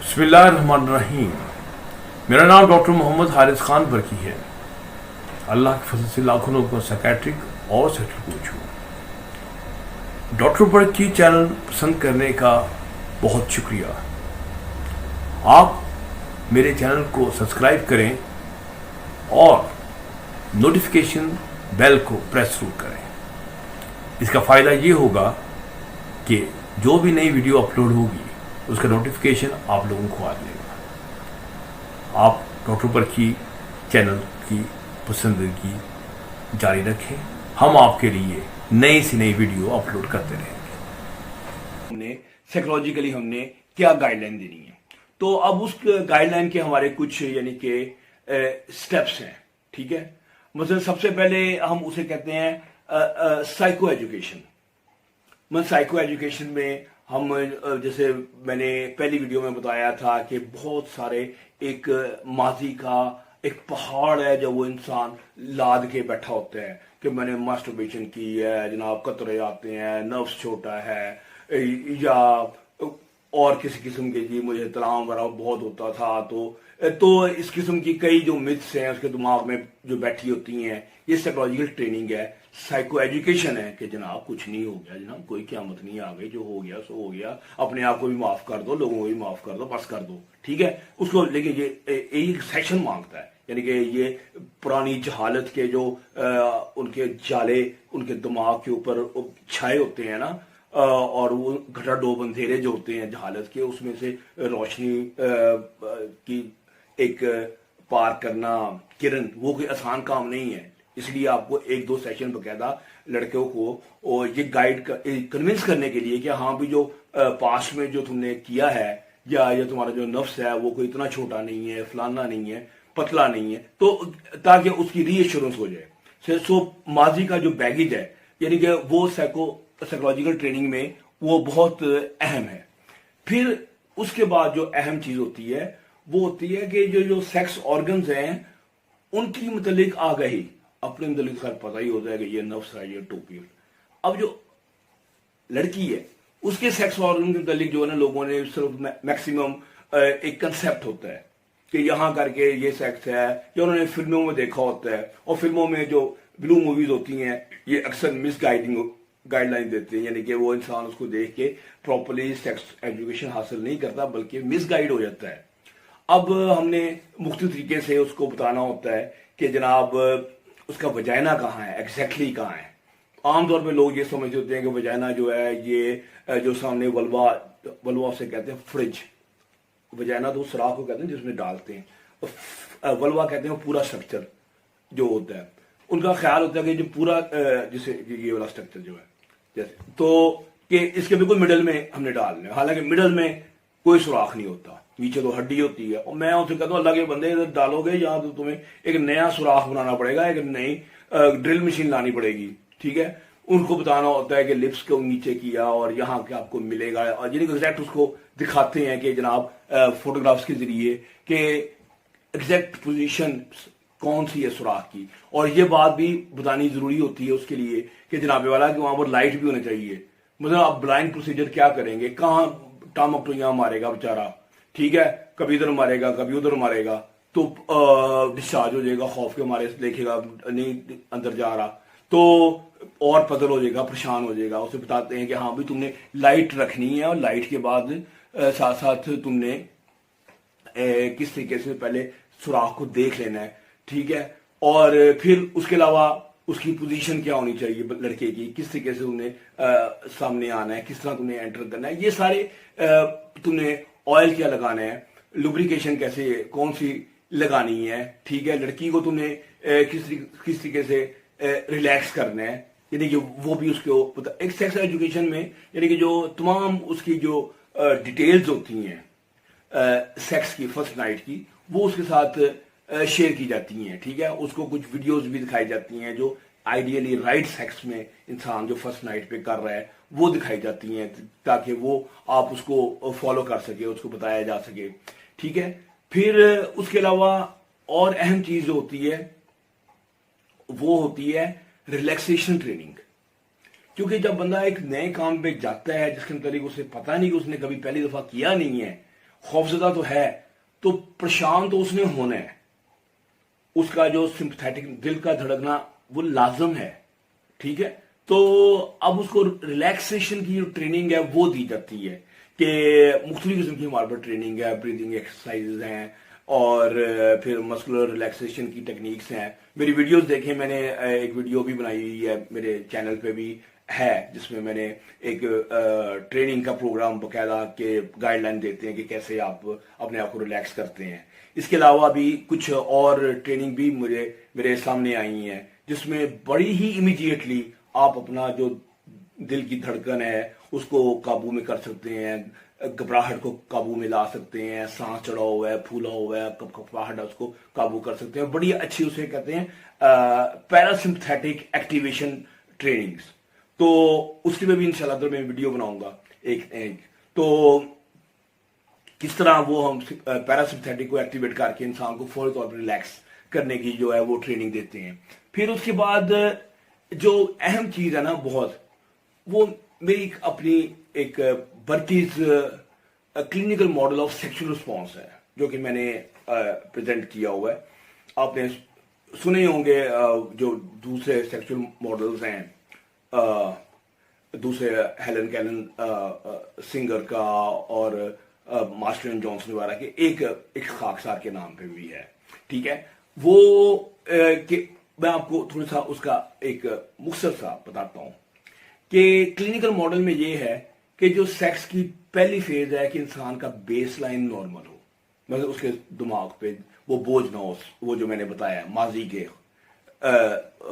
बिस्मिल्लाहिर्रहमानिर्रहीम। मेरा नाम डॉक्टर मोहम्मद हारिस खान बरकी है। अल्लाह के फजल से लाखों लोगों का साइकेट्रिक और सेक्टर कोच हूँ। डॉक्टर बरकी चैनल पसंद करने का बहुत शुक्रिया। आप मेरे चैनल को सब्सक्राइब करें और नोटिफिकेशन बेल को प्रेस जरूर करें। इसका फ़ायदा ये होगा कि जो भी नई वीडियो अपलोड होगी उसका नोटिफिकेशन आप लोगों को आ जाएगा। आप डॉक्टर बरकी चैनल की पसंदगी जारी रखें। हम आपके लिए नई से नई वीडियो अपलोड करते रहेंगे। हमने साइकोलॉजिकली हमने क्या गाइडलाइन देनी है, तो अब उस गाइडलाइन के हमारे कुछ यानी कि स्टेप्स हैं। ठीक है, मतलब सबसे पहले हम उसे कहते हैं साइको एजुकेशन। मतलब साइको एजुकेशन में हम जैसे मैंने पहली वीडियो में बताया था कि बहुत सारे एक माजी का एक पहाड़ है जब वो इंसान लाद के बैठा होता है कि मैंने मास्टरबेशन की है, जनाब कतरे आते हैं, नर्व्स छोटा है, या और किसी किस्म के जी मुझे तनाव वगैरह बहुत होता था। तो इस किस्म की कई जो मिथ्स हैं उसके दिमाग में जो बैठी होती हैं, ये साइकोलॉजिकल ट्रेनिंग है, साइको एजुकेशन है कि जनाब कुछ नहीं हो गया, जनाब कोई क़यामत नहीं आ गई, जो हो गया सो हो गया, अपने आप को भी माफ कर दो, लोगों को भी माफ कर दो, बस कर दो। ठीक है, उसको लेकिन ये एक सेशन मांगता है, यानी कि ये पुरानी जहालत के जो उनके जाले उनके दिमाग के ऊपर छाए होते हैं ना, और वो घटा डोब अंधेरे जो होते हैं जहालत के, उसमें से रोशनी की एक पार करना किरण, वो कोई आसान काम नहीं है। इसलिए आपको एक दो सेशन बकायदा लड़कों को और ये गाइड कन्विंस करने के लिए कि हाँ भी जो पास्ट में जो तुमने किया है या तुम्हारा जो नफ्स है वो कोई इतना छोटा नहीं है, फलाना नहीं है, पतला नहीं है, तो ताकि उसकी रीएश्योरेंस हो जाए। सो माजी का जो बैगेज है यानी कि वो साइकोलॉजिकल ट्रेनिंग में वो बहुत अहम है। फिर उसके बाद जो अहम चीज होती है वो होती है कि जो सेक्स ऑर्गन्स हैं उनकी मुतलिक आगाही, अपने मुतलिक खैर पता ही होता है कि ये नफ्स है, ये टोपी है। अब जो लड़की है उसके सेक्स ऑर्गन के मुतलिक जो है ना, लोगों ने सिर्फ मैक्सिमम एक कंसेप्ट होता है कि यहाँ करके ये सेक्स है, या उन्होंने फिल्मों में देखा होता है, और फिल्मों में जो ब्लू मूवीज होती हैं ये अक्सर गाइडलाइन देते हैं, यानी कि वो इंसान उसको देख के प्रॉपरली सेक्स एजुकेशन हासिल नहीं करता बल्कि मिसगाइड हो जाता है। अब हमने मुख्तलिफ तरीके से उसको बताना होता है कि जनाब उसका वजाइना कहाँ है, एग्जैक्टली कहाँ है। आमतौर पे लोग ये समझते होते हैं कि वजाइना जो है ये जो सामने वल्वा से कहते हैं फ्रिज, वजाइना तो सुराख को कहते हैं जिसमें डालते हैं, वल्वा कहते हैं पूरा स्ट्रक्चर जो होता है। उनका ख्याल होता है कि जो पूरा जैसे ये वाला स्ट्रक्चर जो है जैसे, तो कि इसके बिल्कुल मिडल में हमने डालना है, हालांकि मिडल में कोई सुराख नहीं होता, नीचे तो हड्डी होती है। और मैं उनसे कहता हूँ अल्लाह के बंदे इधर डालोगे या तो तुम्हें एक नया सुराख बनाना पड़ेगा, एक नई ड्रिल मशीन लानी पड़ेगी। ठीक है, उनको बताना होता है कि लिप्स को नीचे किया और यहाँ के आपको मिलेगा, और यानी एग्जैक्ट उसको दिखाते हैं कि जनाब फोटोग्राफ्स के जरिए कि एग्जैक्ट पोजीशन कौन सी है सुराख की। और ये बात भी बतानी जरूरी होती है उसके लिए कि जनाबे वाला कि वहां पर लाइट भी होनी चाहिए। मतलब आप ब्लाइंड प्रोसीजर क्या करेंगे, कहाँ टामक तो यहाँ मारेगा बेचारा, ठीक है, कभी इधर मारेगा कभी उधर मारेगा, तो डिस्चार्ज हो जाएगा, खौफ के मारे देखेगा नहीं अंदर जा रहा, तो और पजल हो जाएगा, परेशान हो जाएगा। उसे बताते हैं कि हाँ भी तुमने लाइट रखनी है, और लाइट के बाद साथ साथ तुमने किस तरीके से पहले सुराख को देख लेना है। ठीक है, और फिर उसके अलावा उसकी पोजीशन क्या होनी चाहिए लड़के की, किस तरीके से उन्हें सामने आना है, किस तरह तुमने एंटर करना है, ये सारे तुमने ऑयल क्या लगाना है, लुब्रिकेशन कैसे कौन सी लगानी है। ठीक है, लड़की को तुमने किस तरीके से रिलैक्स करना है, यानी कि वो भी उसको पता। एक सेक्स एजुकेशन में यानी कि जो तमाम उसकी जो डिटेल्स होती हैं सेक्स की फर्स्ट नाइट की, वो उसके साथ शेयर की जाती हैं। ठीक है, उसको कुछ वीडियोस भी दिखाई जाती हैं जो आइडियली राइट सेक्स में इंसान जो फर्स्ट नाइट पे कर रहा है वो दिखाई जाती हैं, ताकि वो आप उसको फॉलो कर सके, उसको बताया जा सके। ठीक है, फिर उसके अलावा और अहम चीज जो होती है वो होती है रिलैक्सेशन ट्रेनिंग। क्योंकि जब बंदा एक नए काम पे जाता है जिसके मतलब उसे पता नहीं कि उसने कभी पहली दफा किया नहीं है, खौफजदा तो है, तो परेशान तो उसने होना है, उसका जो सिंपैथेटिक दिल का धड़कना वो लाजम है, ठीक है। तो अब उसको रिलैक्सेशन की जो ट्रेनिंग है वो दी जाती है कि मुख्तलिफ किस्म की हमारे पास ट्रेनिंग है, ब्रीदिंग एक्सरसाइजेज हैं और फिर मस्कुलर रिलैक्सेशन की टेक्निक्स हैं। मेरी वीडियोस देखें, मैंने एक वीडियो भी बनाई हुई है, मेरे चैनल पे भी है, जिसमें मैंने एक ट्रेनिंग का प्रोग्राम बकायदा के गाइडलाइन देते हैं कि कैसे आप अपने आप को रिलैक्स करते हैं। इसके अलावा भी कुछ और ट्रेनिंग भी मेरे सामने आई हैं, जिसमें बड़ी ही इमीडिएटली आप अपना जो दिल की धड़कन है उसको काबू में कर सकते हैं, घबराहट को काबू में ला सकते हैं, सांस चढ़ा हुआ है, फूला हुआ है, कपकपाहट है, उसको काबू कर सकते हैं। बड़ी अच्छी उसे कहते हैं पैरासिम्पथेटिक एक्टिवेशन ट्रेनिंग्स। तो उसके लिए भी इंशाल्लाह तो मैं वीडियो बनाऊंगा एक। तो किस तरह वो हम पैरासिम्पथेटिक को एक्टिवेट करके इंसान को फौरी तौर पर रिलैक्स करने की जो है वो ट्रेनिंग देते हैं। फिर उसके बाद जो अहम चीज है ना बहुत, वो मेरी अपनी एक बर्कीज clinical model of sexual response है, जो कि मैंने प्रेजेंट किया हुआ है। आपने सुने होंगे जो दूसरे सेक्सुअल मॉडल्स हैं, दूसरे हेलन कैलन सिंगर का और मास्टर एंड जॉनसन वगैरह के एक खाकसार के नाम पे भी है, ठीक है। वो कि मैं आपको थोड़ा सा उसका एक मुख्तसर सा बताता हूं कि क्लिनिकल मॉडल में ये है कि जो सेक्स की पहली फेज है कि इंसान का बेस लाइन नॉर्मल हो, मतलब उसके दिमाग पे वो बोझ ना हो, वो जो मैंने बताया माजी के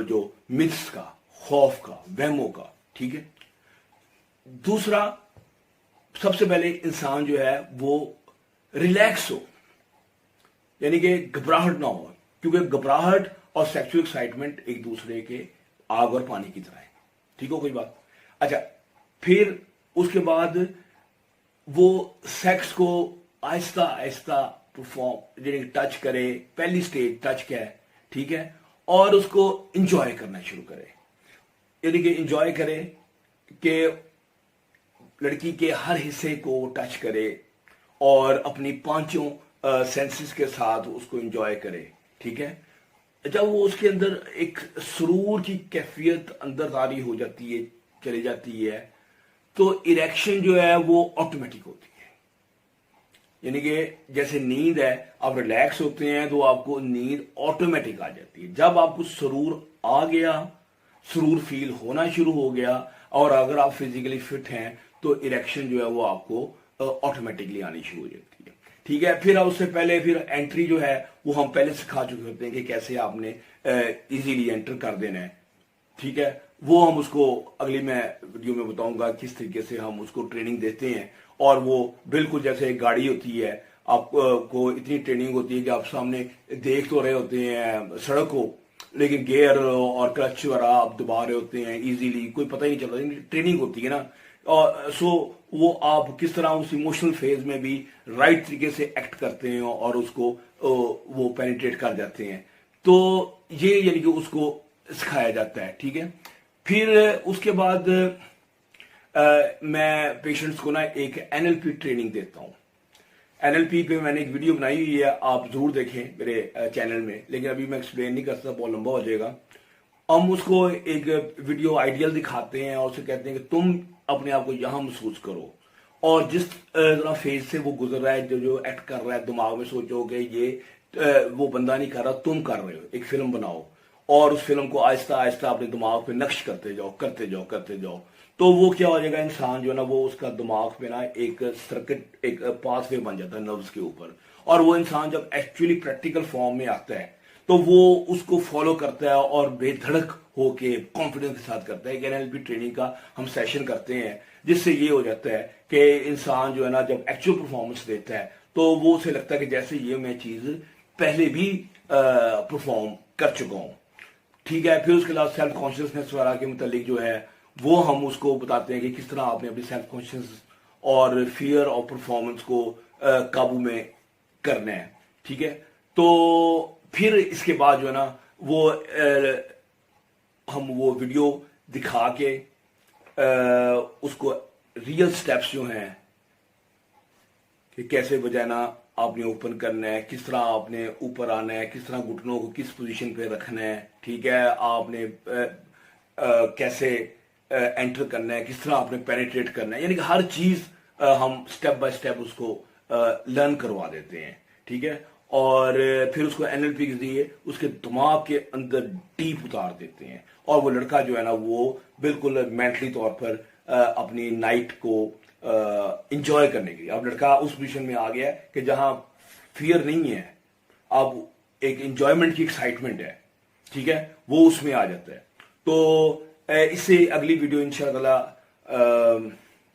जो मिथ्स का, खौफ का, वहमों का, ठीक है। दूसरा, सबसे पहले इंसान जो है वो रिलैक्स हो, यानी कि घबराहट ना हो, क्योंकि घबराहट और सेक्सुअल एक्साइटमेंट एक दूसरे के आग और पानी की तरह है, ठीक हो कोई बात। अच्छा, फिर उसके बाद वो सेक्स को आहिस्ता आहिस्ता परफॉर्म टच करे, पहली स्टेज टच का है, ठीक है, और उसको इंजॉय करना शुरू करे, यानी कि इंजॉय करे कि लड़की के हर हिस्से को टच करे और अपनी पांचों सेंसेस के साथ उसको एंजॉय करे, ठीक है। जब वो उसके अंदर एक सुरूर की कैफियत अंदर तारी हो जाती है, चली जाती है, तो इरेक्शन जो है वो ऑटोमेटिक होती है। यानी कि जैसे नींद है, आप रिलैक्स होते हैं तो आपको नींद ऑटोमेटिक आ जाती है। जब आपको सुरूर आ गया, सुरूर फील होना शुरू हो गया, और अगर आप फिजिकली फिट हैं तो इरेक्शन जो है वो आपको ऑटोमेटिकली आनी शुरू हो जाती है, ठीक है। फिर उससे पहले फिर एंट्री जो है वो हम पहले सिखा चुके होते हैं कि कैसे आपने इजीली एंटर कर देना है, ठीक है। वो हम उसको अगली मैं वीडियो में बताऊंगा किस तरीके से हम उसको ट्रेनिंग देते हैं। और वो बिल्कुल जैसे एक गाड़ी होती है, आपको इतनी ट्रेनिंग होती है कि आप सामने देख तो रहे होते हैं सड़क को, लेकिन गियर और क्लच वगैरह आप दबा रहे होते हैं इजीली, कोई पता ही नहीं चलता, ट्रेनिंग होती है ना। और सो वो आप किस तरह उस इमोशनल फेज में भी राइट तरीके से एक्ट करते हैं और उसको वो पेनिट्रेट कर जाते हैं। तो ये यानी कि उसको सिखाया जाता है, ठीक है। फिर उसके बाद मैं पेशेंट्स को ना एक एनएलपी ट्रेनिंग देता हूँ। एनएलपी पे मैंने एक वीडियो बनाई हुई है, आप जरूर देखें मेरे चैनल में, लेकिन अभी मैं एक्सप्लेन नहीं कर सकता, बहुत लंबा हो जाएगा। हम उसको एक वीडियो आइडियल दिखाते हैं और उसे कहते हैं कि तुम अपने आप को यहां महसूस करो, और जिस तरह फेज से वो गुजर रहा है, जो एक्ट कर रहा है, दिमाग में सोचो कि ये वो बंदा नहीं कर रहा, तुम कर रहे हो। एक फिल्म बनाओ और उस फिल्म को आहिस्ता आहिस्ता अपने दिमाग पे नक्श करते जाओ, करते जाओ, करते जाओ। तो वो क्या हो जाएगा, इंसान जो है ना वो उसका दिमाग पे ना एक सर्किट, एक पाथवे बन जाता है नर्व्स के ऊपर, और वो इंसान जब एक्चुअली प्रैक्टिकल फॉर्म में आता है तो वो उसको फॉलो करता है और बेधड़क होके कॉन्फिडेंस के साथ करता है। एक एनएलपी ट्रेनिंग का हम सेशन करते हैं, जिससे ये हो जाता है कि इंसान जो है ना जब एक्चुअल परफॉर्मेंस देता है तो वो उसे लगता है कि जैसे ये मैं चीज पहले भी परफॉर्म कर चुका हूं, ठीक है। फिर उसके बाद सेल्फ कॉन्शियसनेस वगैरह के मुतालिक जो है वो हम उसको बताते हैं कि किस तरह आपने अपनी सेल्फ कॉन्शियस और फियर ऑफ परफॉर्मेंस को काबू में करना है, ठीक है। तो फिर इसके बाद जो है ना वो हम वो वीडियो दिखा के उसको रियल स्टेप्स जो हैं کہ کیسے وجائنا آپ نے اوپن کرنا ہے, کس طرح آپ نے اوپر آنا ہے, کس طرح گھٹنوں کو کس پوزیشن پہ رکھنا ہے, ٹھیک ہے, آپ نے کیسے انٹر کرنا ہے, کس طرح آپ نے پینیٹریٹ کرنا ہے, یعنی کہ ہر چیز ہم سٹیپ بائی سٹیپ اس کو لرن کروا دیتے ہیں, ٹھیک ہے, اور پھر اس کو NLP کے ذریعے اس کے دماغ کے اندر ڈیپ اتار دیتے ہیں, اور وہ لڑکا جو ہے نا وہ بالکل مینٹلی طور پر اپنی نائٹ کو انجوائے کرنے کے لیے, اب لڑکا اس پوزیشن میں آ گیا ہے کہ جہاں فیئر نہیں ہے, اب ایک انجوائمنٹ کی ایکسائٹمنٹ ہے, ٹھیک ہے, وہ اس میں آ جاتا ہے. تو اس سے اگلی ویڈیو انشاءاللہ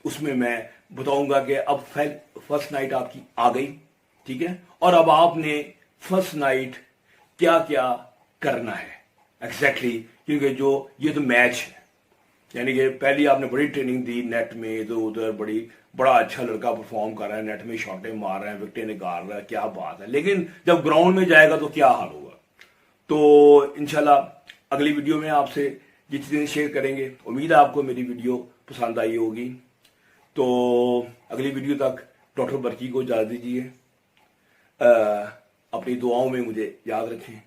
اس میں بتاؤں گا کہ اب فرسٹ نائٹ آپ کی آ گئی, ٹھیک ہے, اور اب آپ نے فرسٹ نائٹ کیا کیا کرنا ہے ایگزیکٹلی, کیونکہ جو یہ تو میچ ہے, یعنی کہ پہلی آپ نے بڑی ٹریننگ دی نیٹ میں ادھر ادھر, بڑا اچھا لڑکا پرفارم کر رہا ہے, نیٹ میں شاٹیں مار رہا ہے, وکٹیں نکال رہا ہے, کیا بات ہے, لیکن جب گراؤنڈ میں جائے گا تو کیا حال ہوگا. تو انشاءاللہ اگلی ویڈیو میں آپ سے یہ چیزیں شیئر کریں گے. امید ہے آپ کو میری ویڈیو پسند آئی ہوگی. تو اگلی ویڈیو تک ڈاکٹر برکی کو اجازت دیجیے, اپنی دعاؤں میں مجھے یاد رکھیں.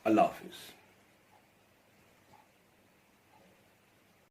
اللہ حافظ.